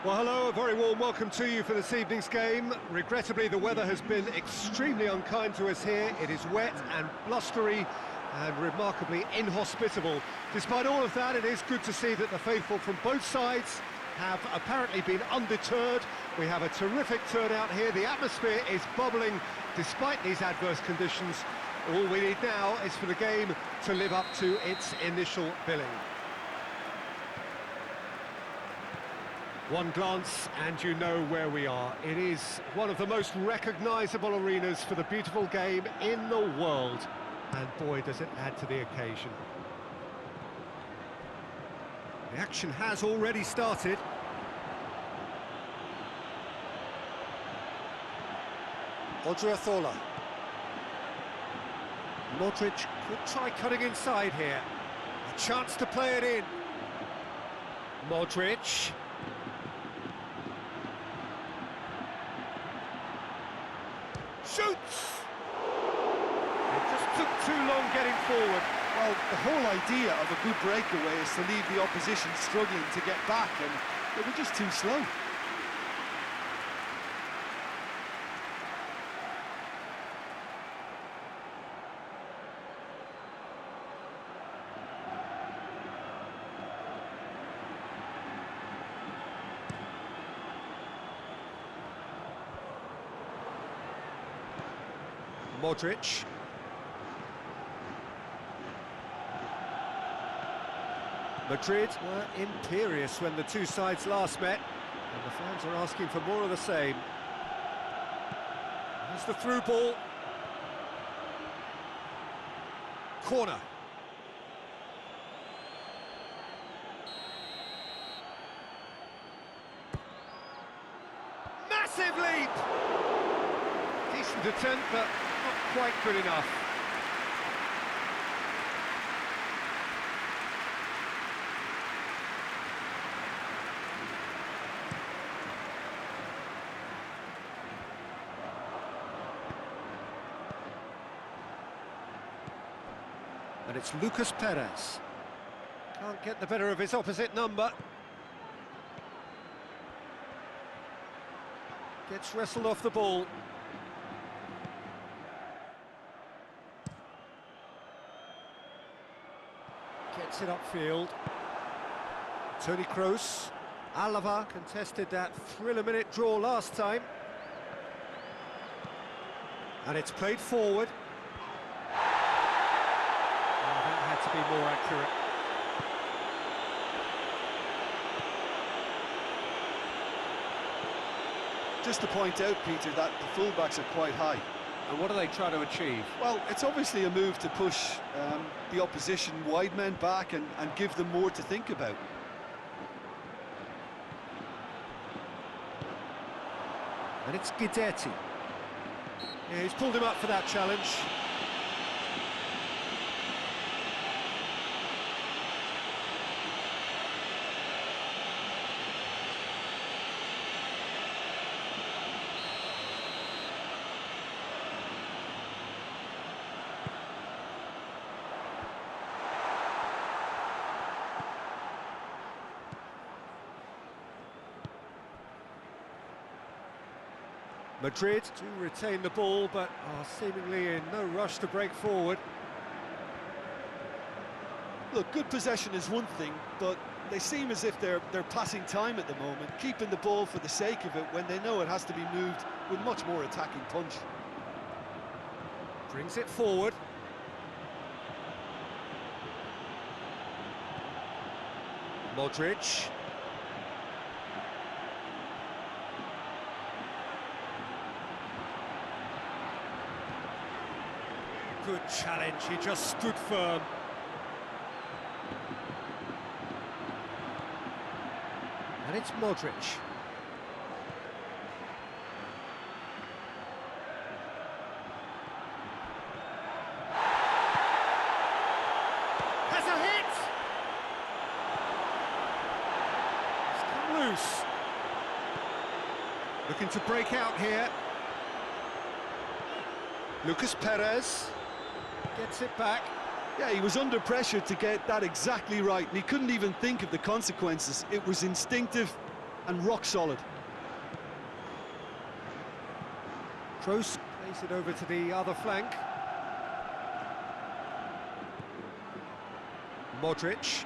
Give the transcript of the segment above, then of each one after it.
Well, hello, a very warm welcome to you for this evening's game. Regrettably, the weather has been extremely unkind to us here. It is wet and blustery and remarkably inhospitable. Despite all of that, it is good to see that the faithful from both sides have apparently been undeterred. We have a terrific turnout here. The atmosphere is bubbling despite these adverse conditions. All we need now is for the game to live up to its initial billing. One glance and you know where we are. It is one of the most recognisable arenas for the beautiful game in the world. And boy, does it add to the occasion. The action has already started. Odriozola. Modric could try cutting inside here. A chance to play it in. Modric. Shoots! It just took too long getting forward. Well, the whole idea of a good breakaway is to leave the opposition struggling to get back, and they were just too slow. Modric. Madrid were imperious when the two sides last met, and the fans are asking for more of the same. Here's the through ball. Corner. Massive leap! Decent attempt, but not quite good enough. And it's Lucas Perez. Can't get the better of his opposite number. Gets wrestled off the ball. Gets it upfield. Toni Kroos. Alava contested that thriller-minute draw last time. And it's played forward. That had to be more accurate. Just to point out, Peter, that the fullbacks are quite high. And what are they trying to achieve? Well, it's obviously a move to push the opposition wide men back and give them more to think about. And it's Guidetti. Yeah, he's pulled him up for that challenge. Madrid do retain the ball, but are seemingly in no rush to break forward. Look, good possession is one thing, but they seem as if they're passing time at the moment, keeping the ball for the sake of it when they know it has to be moved with much more attacking punch. Brings it forward. Modric. Good challenge, he just stood firm. And it's Modric. Has a hit! It's come loose. Looking to break out here. Lucas Perez. Gets it back. Yeah, he was under pressure to get that exactly right, and he couldn't even think of the consequences. It was instinctive, and rock solid. Kroos plays it over to the other flank. Modric.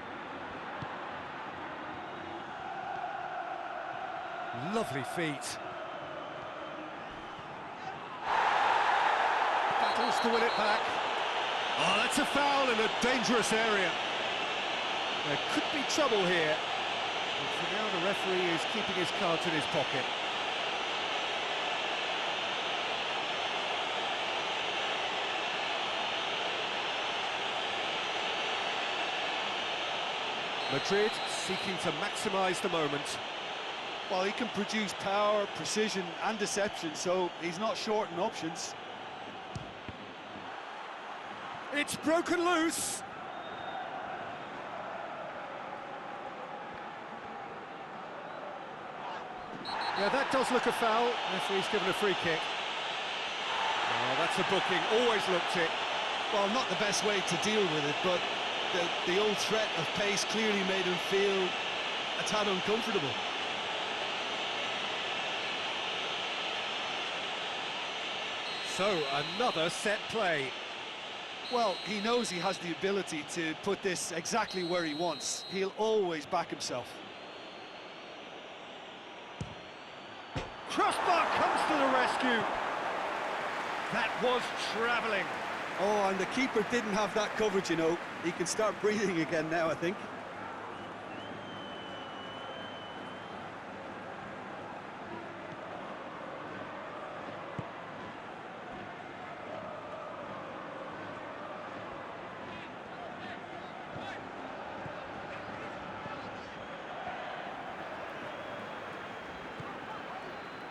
Lovely feet. Battles to win it back. Oh, that's a foul in a dangerous area. There could be trouble here. But for now, the referee is keeping his cards in his pocket. Madrid seeking to maximise the moment. Well, he can produce power, precision and deception, so he's not short in options. It's broken loose. Yeah, that does look a foul. Referee's given a free kick. Oh, that's a booking. Always looked it. Well, not the best way to deal with it, but the old threat of pace clearly made him feel a tad uncomfortable. So, another set play. Well, he knows he has the ability to put this exactly where he wants. He'll always back himself. Crossbar comes to the rescue. That was travelling. Oh, and the keeper didn't have that coverage, you know. He can start breathing again now, I think.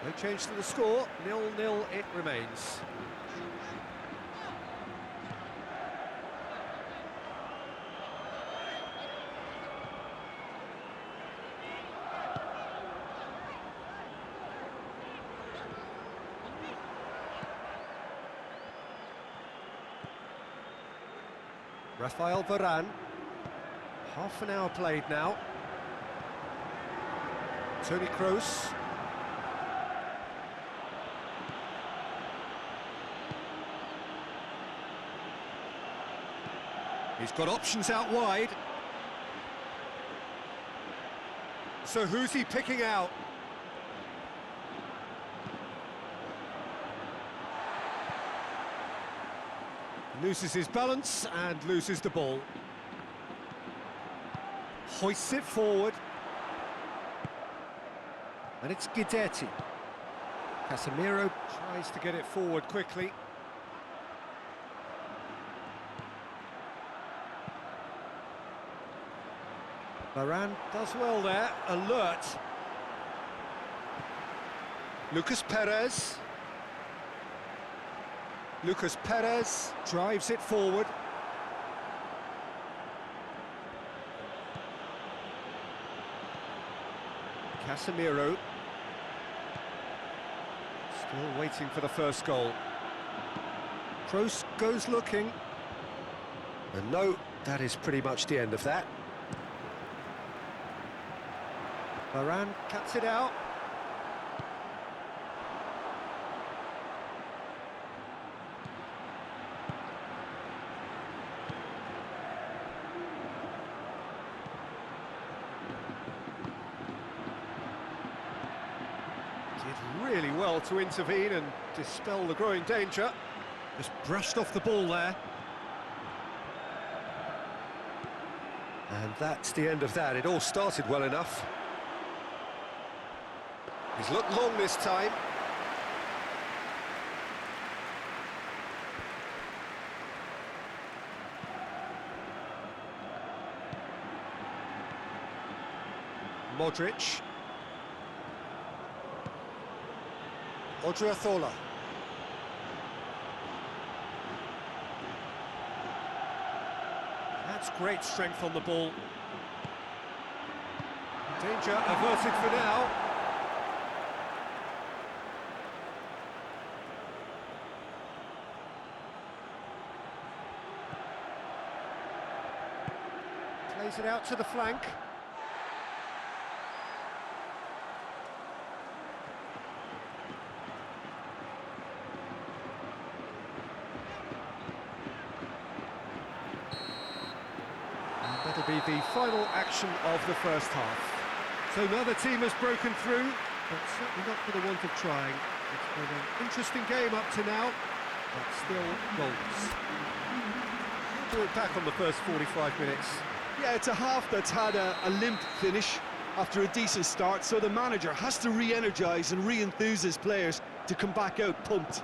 No change to the score, 0-0 it remains. Rafael Varane. Half an hour played now. Toni Kroos. He's got options out wide. So who's he picking out? Loses his balance and loses the ball. Hoists it forward. And it's Guidetti. Casemiro tries to get it forward quickly. Varane does well there, alert. Lucas Perez. Lucas Perez drives it forward. Casemiro. Still waiting for the first goal. Kroos goes looking. And no, that is pretty much the end of that. Varane cuts it out. Did really well to intervene and dispel the growing danger. Just brushed off the ball there. And that's the end of that. It all started well enough. He's looked long this time. Modric. Odriozola. That's great strength on the ball. Danger averted for now. Plays it out to the flank. to be the final action of the first half. So neither team has broken through, but certainly not for the want of trying. It's been an interesting game up to now, but still goals. Do it back on the first 45 minutes. Yeah, it's a half that's had a limp finish after a decent start, so the manager has to re-energise and re-enthuse his players to come back out pumped.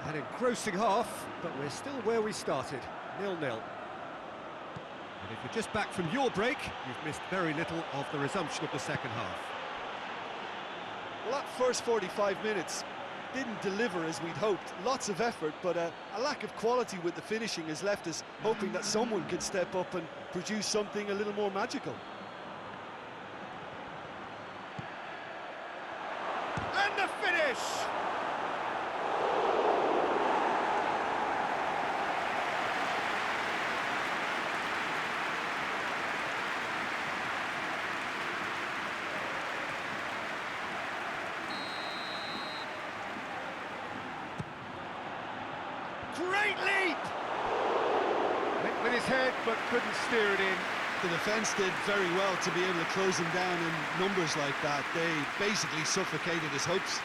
An engrossing half, but we're still where we started, 0-0. And if you're just back from your break, you've missed very little of the resumption of the second half. Well, that first 45 minutes didn't deliver as we'd hoped. Lots of effort, but a lack of quality with the finishing has left us hoping that someone can step up and produce something a little more magical. And the finish! Great leap! Went with his head, but couldn't steer it in. The defence did very well to be able to close him down in numbers like that. They basically suffocated his hopes.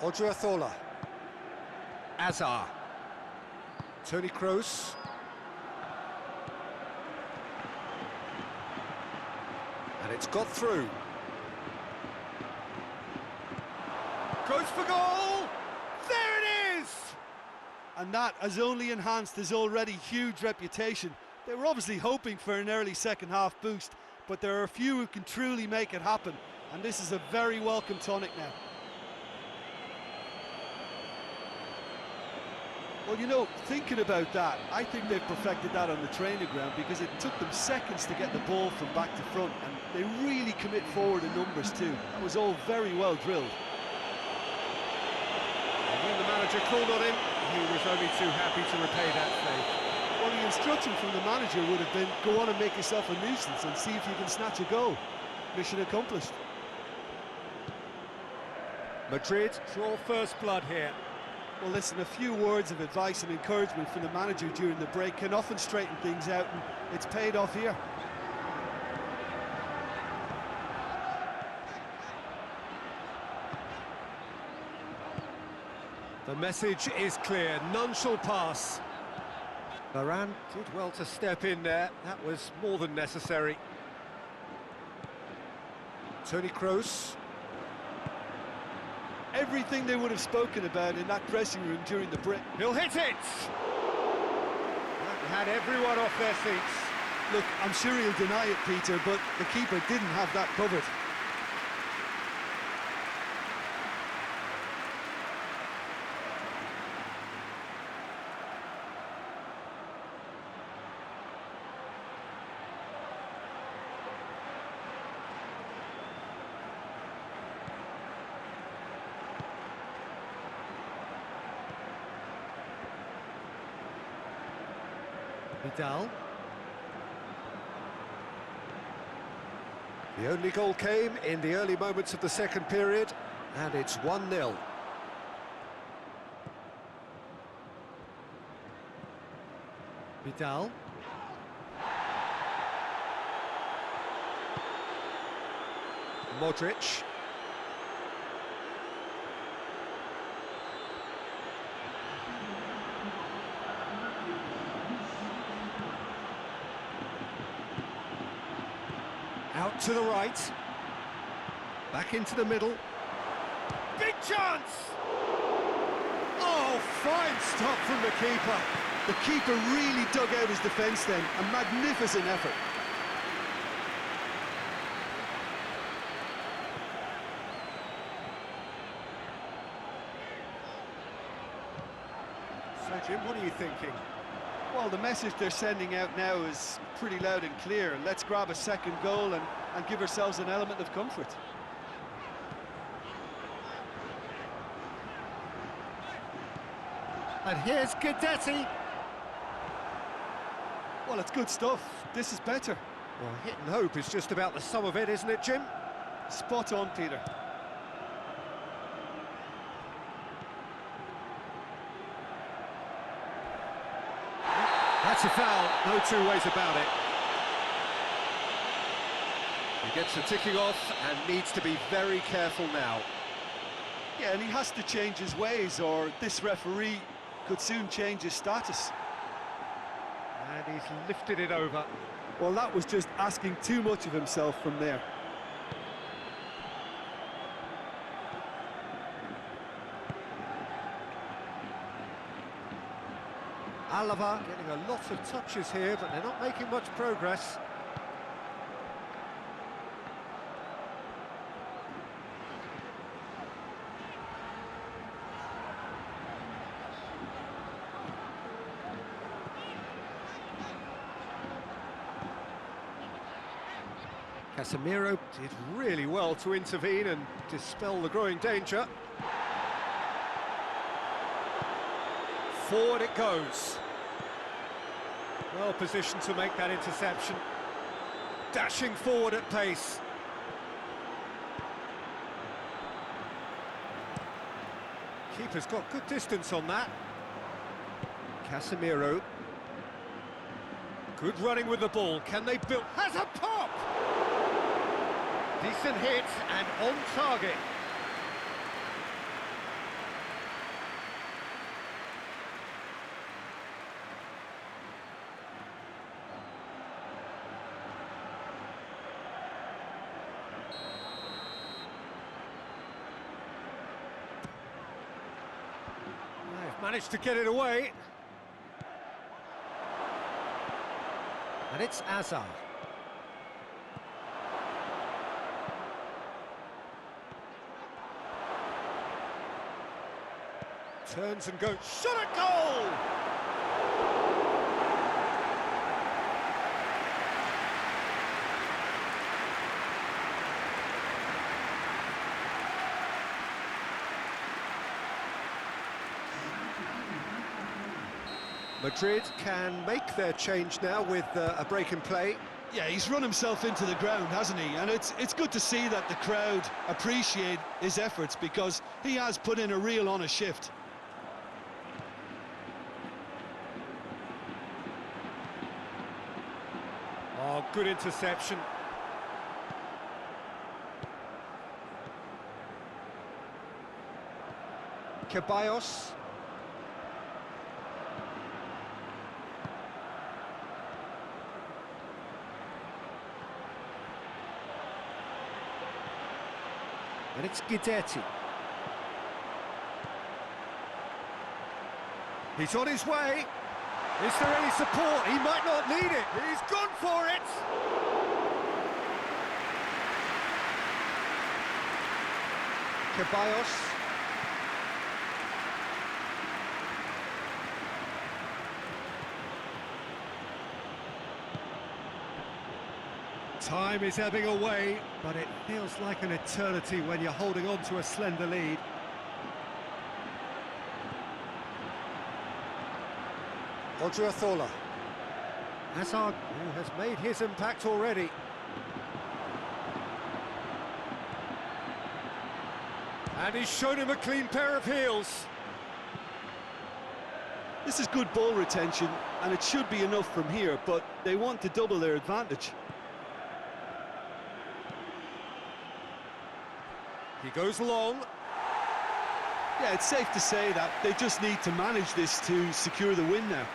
Odriozola. Azar. Toni Kroos. And it's got through. Goes for goal! There it is! And that has only enhanced his already huge reputation. They were obviously hoping for an early second half boost, but there are a few who can truly make it happen, and this is a very welcome tonic now. Well, you know, thinking about that, I think they've perfected that on the training ground because it took them seconds to get the ball from back to front, and they really commit forward in numbers too. That was all very well drilled. And when the manager called on him, he was only too happy to repay that favour. Well, the instruction from the manager would have been, go on and make yourself a nuisance and see if you can snatch a goal. Mission accomplished. Madrid draw first blood here. Well, listen, a few words of advice and encouragement from the manager during the break can often straighten things out, and it's paid off here. The message is clear, none shall pass. Varane did well to step in there, that was more than necessary. Toni Kroos. Everything they would have spoken about in that dressing room during the break. He'll hit it! That had everyone off their seats. Look, I'm sure he'll deny it, Peter, but the keeper didn't have that covered. Vidal. The only goal came in the early moments of the second period, and it's 1-0. Vidal. Modric. Out to the right. Back into the middle. Big chance! Oh, fine stop from the keeper. The keeper really dug out his defence then. A magnificent effort. So, Jim, what are you thinking? Well, the message they're sending out now is pretty loud and clear. Let's grab a second goal and give ourselves an element of comfort. And here's Guidetti. Well, it's good stuff. This is better. Well, hit and hope is just about the sum of it, isn't it, Jim? Spot on, Peter. That's a foul, no two ways about it. He gets the ticking off and needs to be very careful now. Yeah, and he has to change his ways, or this referee could soon change his status. And he's lifted it over. Well, that was just asking too much of himself from there. Alava getting a lot of touches here, but they're not making much progress. Casemiro did really well to intervene and dispel the growing danger. Forward it goes. Well positioned to make that interception. Dashing forward at pace. Keeper's got good distance on that. Casemiro. Good running with the ball. Can they build? Has a pop! Decent hit and on target. They've managed to get it away. And it's Azar. Turns and goes, shot at goal! Madrid can make their change now with a break in play. Yeah, he's run himself into the ground, hasn't he? And it's good to see that the crowd appreciate his efforts, because he has put in a real honest shift. Oh, good interception. Ceballos. And it's Guidetti. He's on his way. Is there any support? He might not need it. He's gone for it. Ceballos. Time is ebbing away, but it feels like an eternity when you're holding on to a slender lead. Odriozola. Hazard, who has made his impact already. And he's shown him a clean pair of heels. This is good ball retention, and it should be enough from here, but they want to double their advantage. He goes long. Yeah, it's safe to say that they just need to manage this to secure the win now.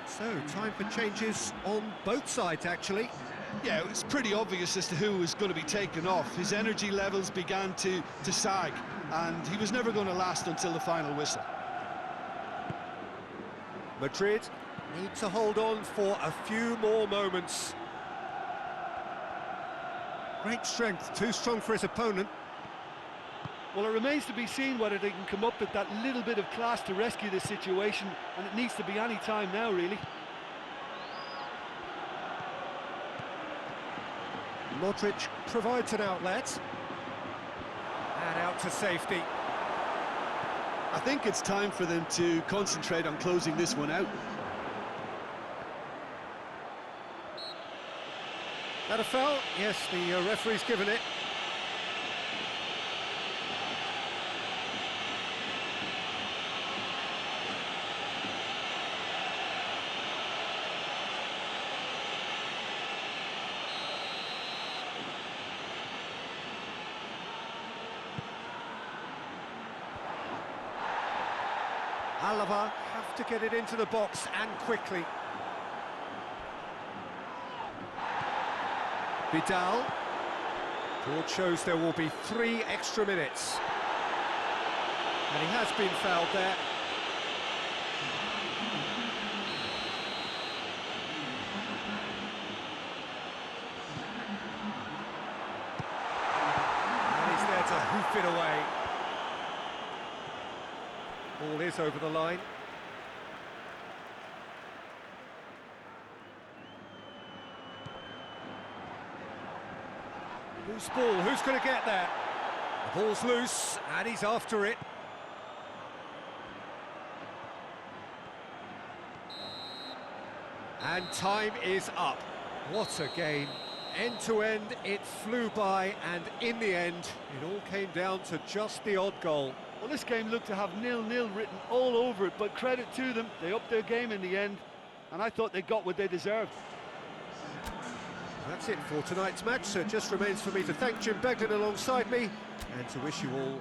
So, time for changes on both sides, actually. Yeah, it was pretty obvious as to who was going to be taken off. His energy levels began to sag, and he was never going to last until the final whistle. Madrid need to hold on for a few more moments. Great strength, too strong for his opponent. Well, it remains to be seen whether they can come up with that little bit of class to rescue this situation, and it needs to be any time now, really. Modric provides an outlet. And out to safety. I think it's time for them to concentrate on closing this one out. That a foul? Yes, the referee's given it. Alaba have to get it into the box and quickly. Vidal. Board shows there will be 3 extra minutes. And he has been fouled there. And he's there to hoof it away. Ball is over the line. Loose ball, who's going to get there? The ball's loose, and he's after it. And time is up. What a game. End to end, it flew by, and in the end, it all came down to just the odd goal. Well, this game looked to have 0-0 written all over it, but credit to them, they upped their game in the end, and I thought they got what they deserved. That's it for tonight's match, so it just remains for me to thank Jim Beglin alongside me, and to wish you all